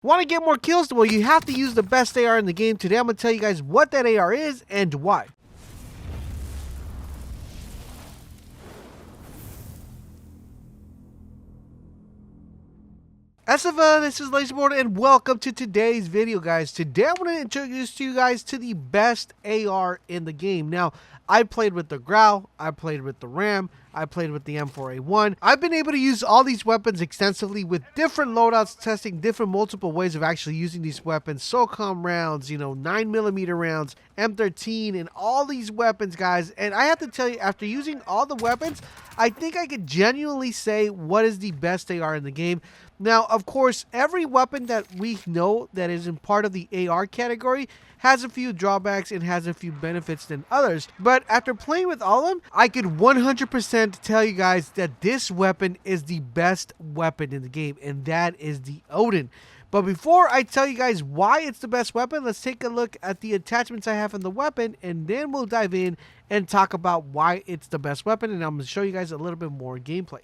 Want to get more kills? Well, you have to use the best AR in the game. Today I'm going to tell you guys what that AR is and why. SFA, this is LaserBolt and welcome to today's video, guys. Today I'm going to introduce you guys to the best AR in the game. Now, I played with the Growl, I played with the Ram, I played with the M4A1. I've been able to use all these weapons extensively with different loadouts, testing different multiple ways of actually using these weapons. SOCOM rounds, 9mm rounds, M13, and all these weapons, guys. And I have to tell you, after using all the weapons, I think I could genuinely say what is the best AR in the game. Now, of course, every weapon that we know that is in part of the AR category has a few drawbacks and has a few benefits than others. But after playing with all of them, I could 100% tell you guys that this weapon is the best weapon in the game, and that is the ODEN. But before I tell you guys why it's the best weapon, let's take a look at the attachments I have in the weapon, and then we'll dive in and talk about why it's the best weapon, and I'm going to show you guys a little bit more gameplay.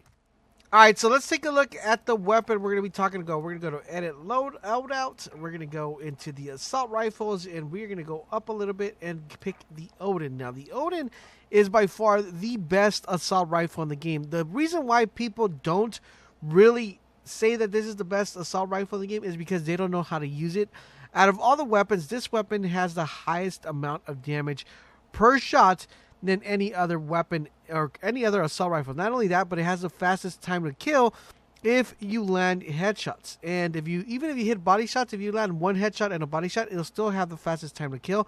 Alright, so let's take a look at the weapon we're going to be talking about. We're going to go to Edit Loadout. We're going to go into the Assault Rifles, and we're going to go up a little bit and pick the ODEN. Now, the ODEN is by far the best assault rifle in the game. The reason why people don't really say that this is the best assault rifle in the game is because they don't know how to use it. Out of all the weapons, this weapon has the highest amount of damage per shot than any other weapon or any other assault rifle. Not only that, but it has the fastest time to kill if you land headshots. And even if you hit body shots, if you land one headshot and a body shot, it'll still have the fastest time to kill.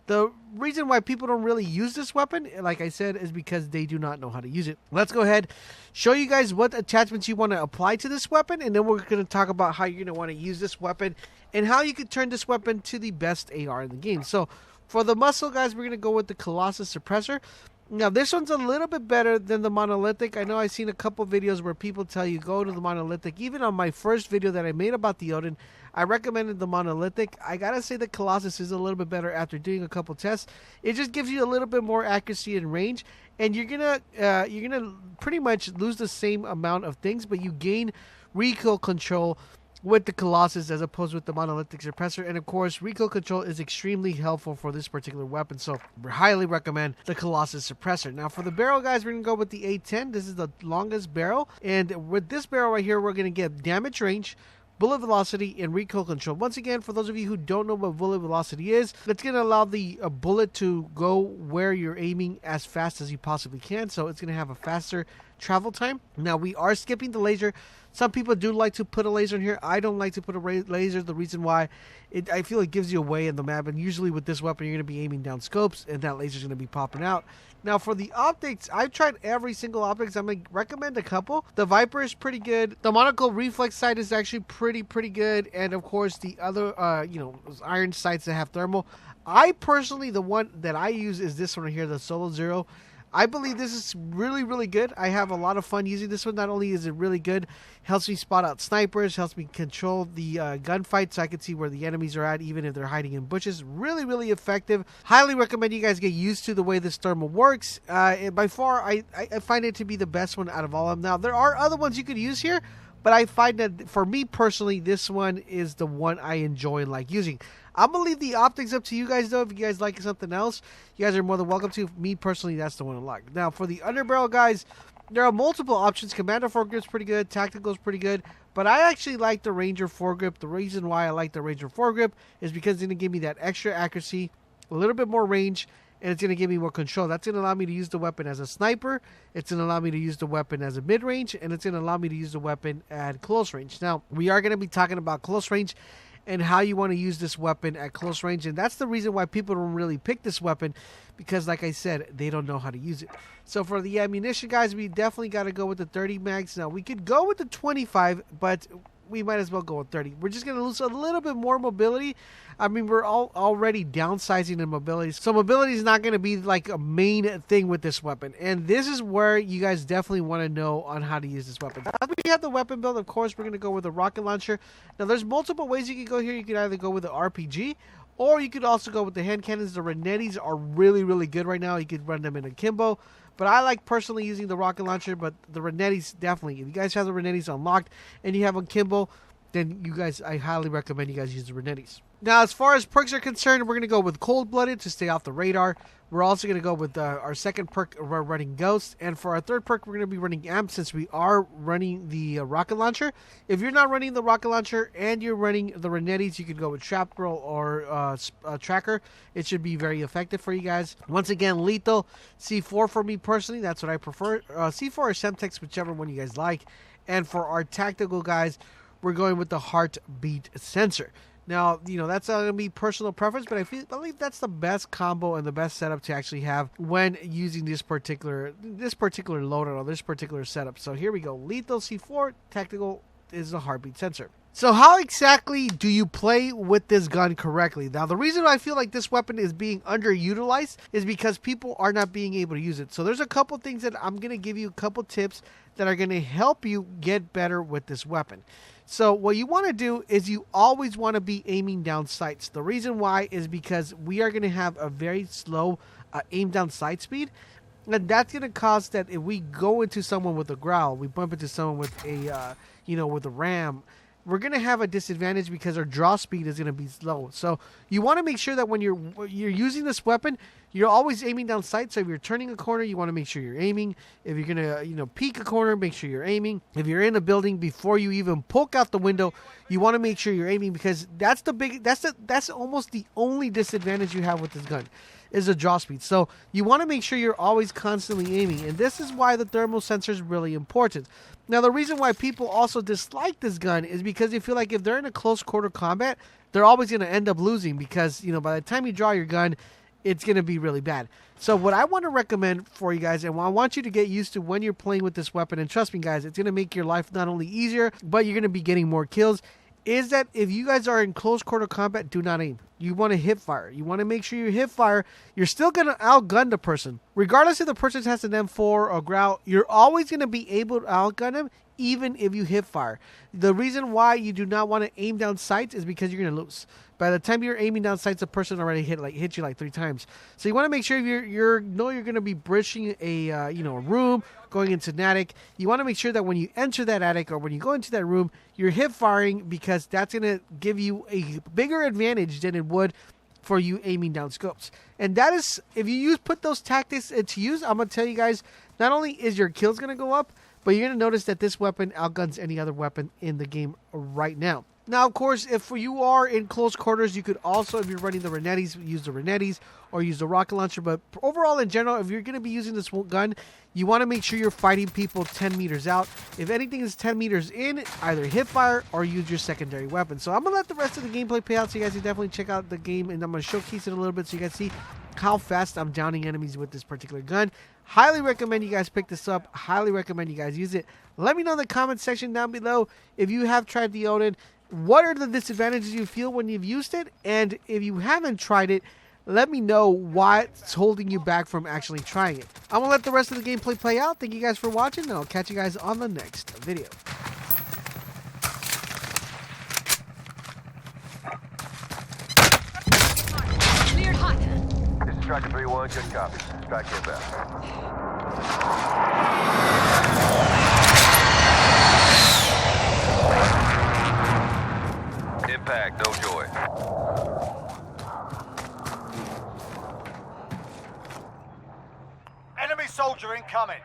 The reason why people don't really use this weapon, like I said, is because they do not know how to use it. Let's go ahead, show you guys what attachments you want to apply to this weapon, and then we're going to talk about how you're going to want to use this weapon and how you can turn this weapon to the best AR in the game. So for the muzzle, guys, we're going to go with the Colossus Suppressor. Now, this one's a little bit better than the Monolithic. I know I've seen a couple videos where people tell you go to the Monolithic. Even on my first video that I made about the ODEN, I recommended the Monolithic. I gotta say the Colossus is a little bit better after doing a couple tests. It just gives you a little bit more accuracy and range, and you're gonna pretty much lose the same amount of things, but you gain recoil control with the Colossus as opposed with the Monolithic Suppressor. And of course, recoil control is extremely helpful for this particular weapon, so we highly recommend the Colossus Suppressor. Now for the barrel, guys, we're going to go with the A10. This is the longest barrel, and with this barrel right here, we're going to get damage range, bullet velocity, and recoil control. Once again, for those of you who don't know what bullet velocity is, it's going to allow the bullet to go where you're aiming as fast as you possibly can, so it's going to have a faster travel time. Now, we are skipping the laser. Some people do like to put a laser in here. I don't like to put a laser. The reason why, I feel it gives you away in the map, and usually with this weapon, you're going to be aiming down scopes, and that laser is going to be popping out. Now, for the optics, I've tried every single optics. I'm going to recommend a couple. The Viper is pretty good. The monocle reflex sight is actually pretty good. And, of course, the other, those iron sights that have thermal. I personally, the one that I use is this one right here, the Solo Zero. I believe this is really good. I have a lot of fun using this one. Not only is it really good, helps me spot out snipers, helps me control the gunfight so I can see where the enemies are at, even if they're hiding in bushes. Really effective. Highly recommend you guys get used to the way this thermal works. And by far, I find it to be the best one out of all of them. Now, there are other ones you could use here, but I find that for me personally, this one is the one I enjoy and like using. I'm going to leave the optics up to you guys, though. If you guys like something else, you guys are more than welcome to. Me, personally, that's the one I like. Now, for the underbarrel, guys, there are multiple options. Commander foregrip's pretty good. Tactical's pretty good. But I actually like the Ranger foregrip. The reason why I like the Ranger foregrip is because it's going to give me that extra accuracy, a little bit more range, and it's going to give me more control. That's going to allow me to use the weapon as a sniper. It's going to allow me to use the weapon as a mid-range, and it's going to allow me to use the weapon at close range. Now, we are going to be talking about close range and how you want to use this weapon at close range. And that's the reason why people don't really pick this weapon, because like I said, they don't know how to use it. So for the ammunition, guys, we definitely got to go with the 30 mags. Now, we could go with the 25, but we might as well go with 30. We're just going to lose a little bit more mobility. I mean, we're already downsizing in mobility. So mobility is not going to be like a main thing with this weapon. And this is where you guys definitely want to know on how to use this weapon. After we have the weapon build, of course, we're going to go with a rocket launcher. Now, there's multiple ways you can go here. You can either go with the RPG, or you could also go with the hand cannons. The Renettis are really good right now. You could run them in akimbo. But I like personally using the rocket launcher, but the Renettis definitely. If you guys have the Renettis unlocked and you have akimbo, then you guys, I highly recommend you guys use the Renettis. Now, as far as perks are concerned, we're going to go with Cold-Blooded to stay off the radar. We're also going to go with our second perk, we're running Ghost. And for our third perk, we're going to be running Amp since we are running the Rocket Launcher. If you're not running the Rocket Launcher and you're running the Renettis, you can go with Trap Girl or Tracker. It should be very effective for you guys. Once again, Lethal, C4 for me personally. That's what I prefer. C4 or Semtex, whichever one you guys like. And for our tactical guys, we're going with the Heartbeat Sensor. Now, you know, that's going to be personal preference, but I believe that's the best combo and the best setup to actually have when using this particular loadout or this particular setup. So here we go. Lethal C4, tactical is the Heartbeat Sensor. So how exactly do you play with this gun correctly? Now, the reason I feel like this weapon is being underutilized is because people are not being able to use it. So there's a couple things that I'm going to give you, a couple tips that are going to help you get better with this weapon. So what you want to do is you always want to be aiming down sights. The reason why is because we are going to have a very slow aim down sight speed. And that's going to cause that if we go into someone with a growl, we bump into someone with a, with a ram, we're going to have a disadvantage because our draw speed is going to be slow. So you want to make sure that when you're using this weapon, you're always aiming down sight. So if you're turning a corner, you want to make sure you're aiming. If you're going to, peek a corner, make sure you're aiming. If you're in a building, before you even poke out the window, you want to make sure you're aiming, because that's almost the only disadvantage you have with this gun, is the draw speed. So you want to make sure you're always constantly aiming, and this is why the thermal sensor is really important. Now, the reason why people also dislike this gun is because they feel like if they're in a close quarter combat, they're always going to end up losing, because by the time you draw your gun, it's going to be really bad. So what I want to recommend for you guys, and what I want you to get used to when you're playing with this weapon, and trust me guys, it's going to make your life not only easier, but you're going to be getting more kills, is that if you guys are in close quarter combat, do not aim. You want to hip fire. You want to make sure you hip fire. You're still going to outgun the person. Regardless if the person has an M4 or growl, you're always going to be able to outgun them, even if you hip fire. The reason why you do not want to aim down sights is because you're going to lose. By the time you're aiming down sights, the person already hit you like 3 times. So you want to make sure you're going to be breaching a room, going into an attic. You want to make sure that when you enter that attic or when you go into that room, you're hip firing, because that's going to give you a bigger advantage than it would for you aiming down scopes. And that is, if you put those tactics into use, I'm going to tell you guys, not only is your kills going to go up, but you're going to notice that this weapon outguns any other weapon in the game right now. Now, of course, if you are in close quarters, you could also, if you're running the Renettis, use the Renettis or use the rocket launcher. But overall, in general, if you're going to be using this gun, you want to make sure you're fighting people 10 meters out. If anything is 10 meters in, either hip fire or use your secondary weapon. So I'm going to let the rest of the gameplay play out so you guys can definitely check out the game. And I'm going to showcase it a little bit so you guys see how fast I'm downing enemies with this particular gun. Highly recommend you guys pick this up. Highly recommend you guys use it. Let me know in the comment section down below if you have tried the ODEN. What are the disadvantages you feel when you've used it? And if you haven't tried it, let me know what's holding you back from actually trying it. I'm going to let the rest of the gameplay play out. Thank you guys for watching, and I'll catch you guys on the next video. Cleared hot. This is Striker 3-1, good copy. Strike inbound. Impact, no joy. Enemy soldier incoming.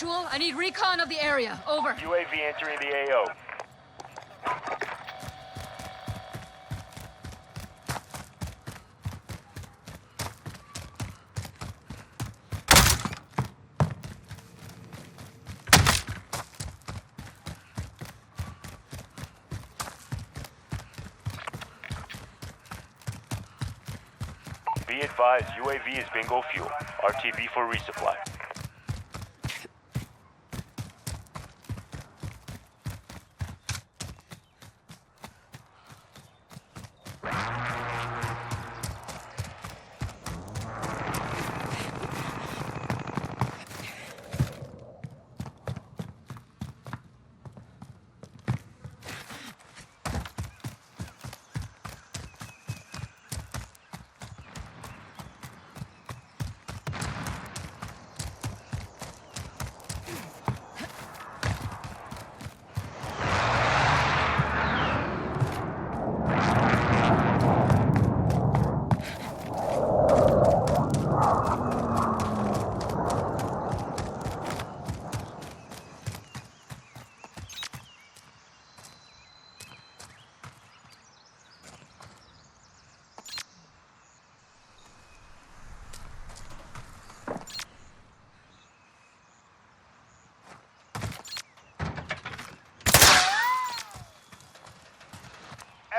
Actual, I need recon of the area. Over. UAV entering the AO. Be advised, UAV is bingo fuel. RTB for resupply.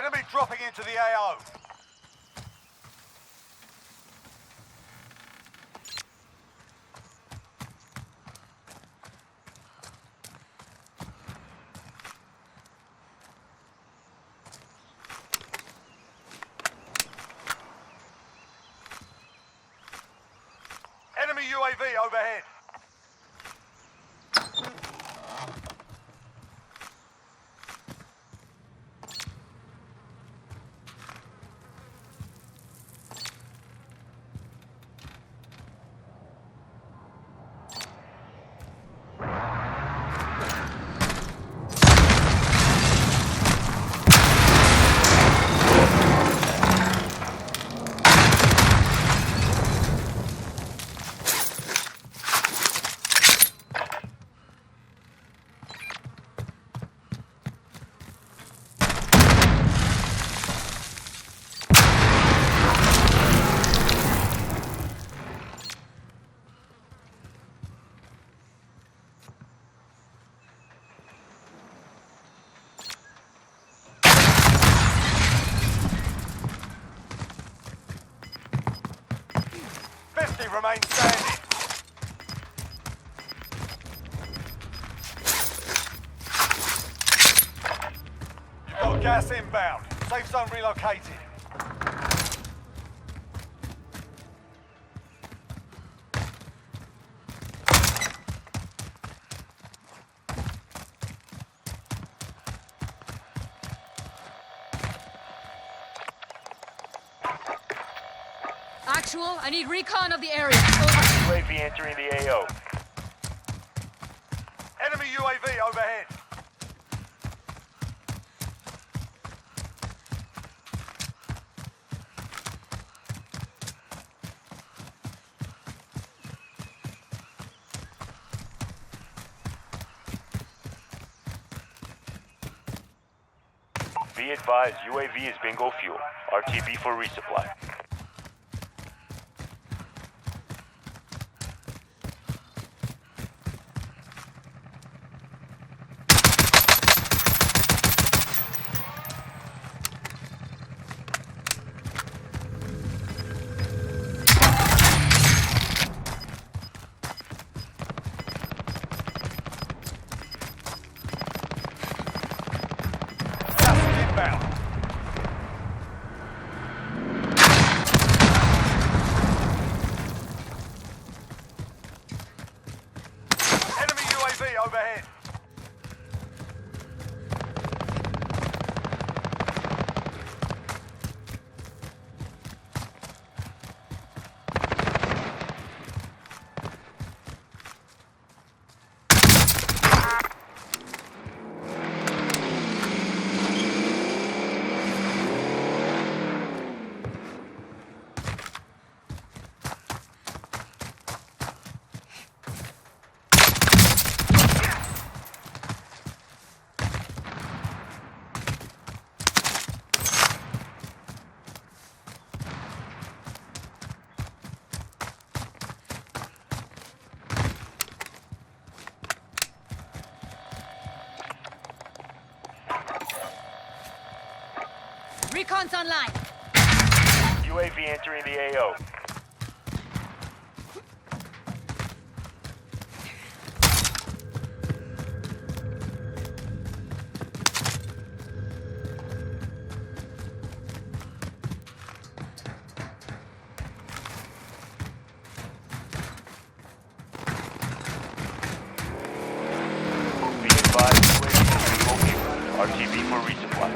Enemy dropping into the AO. Enemy UAV overhead. Remain standing. You've got gas inbound. Safe zone relocated. Actual, I need recon of the area. Over. UAV entering the AO. Enemy UAV overhead. Be advised, UAV is bingo fuel. RTB for resupply. Inbound. Recon's online. UAV entering the AO. Be advised, UAV is bingo fuel. RTB for resupply.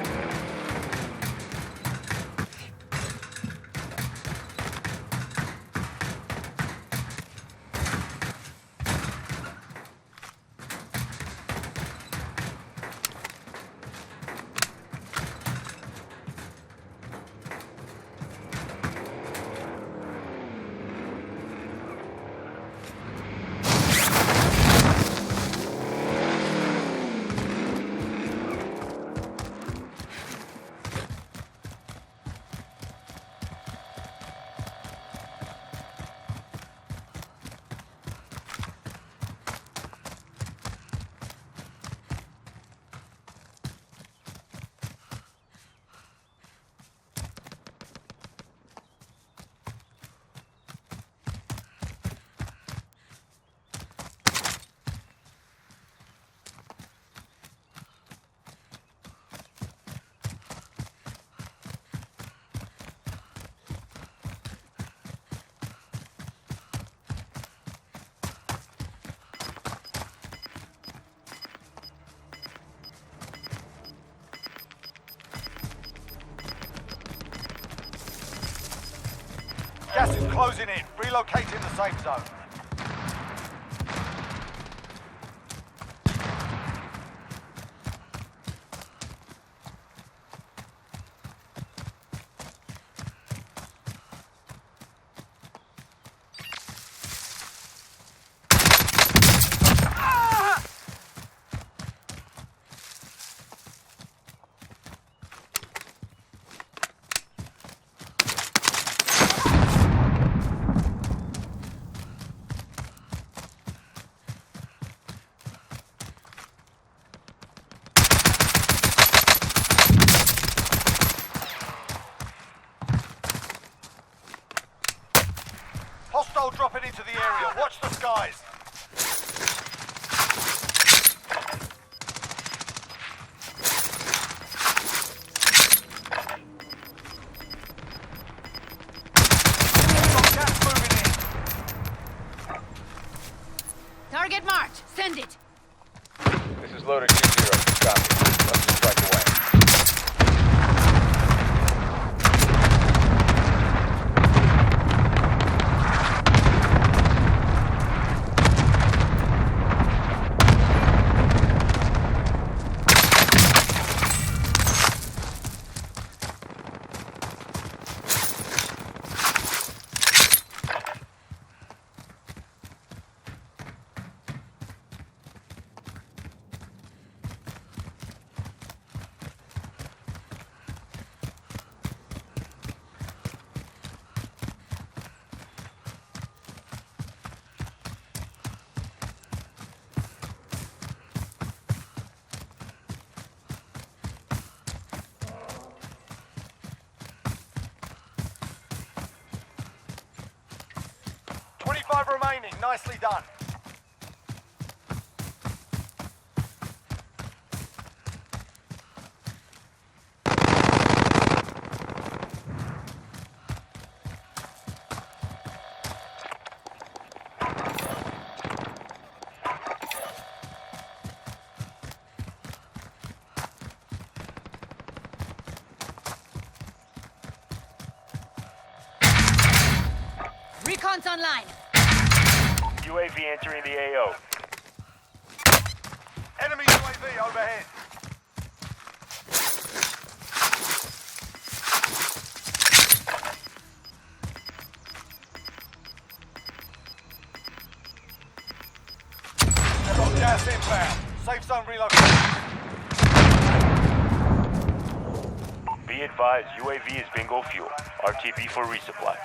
Gas is closing in. Relocating the safe zone. Hostile dropping into the area. Watch the skies. Got gas moving in. Target marked. Send it. This is Loader 2-0. Copy. Let's just strike away. Remaining. Nicely done. Recon's online. UAV entering the AO. Enemy UAV overhead. Got gas inbound. Safe zone relocated. Be advised, UAV is bingo fuel. RTB for resupply.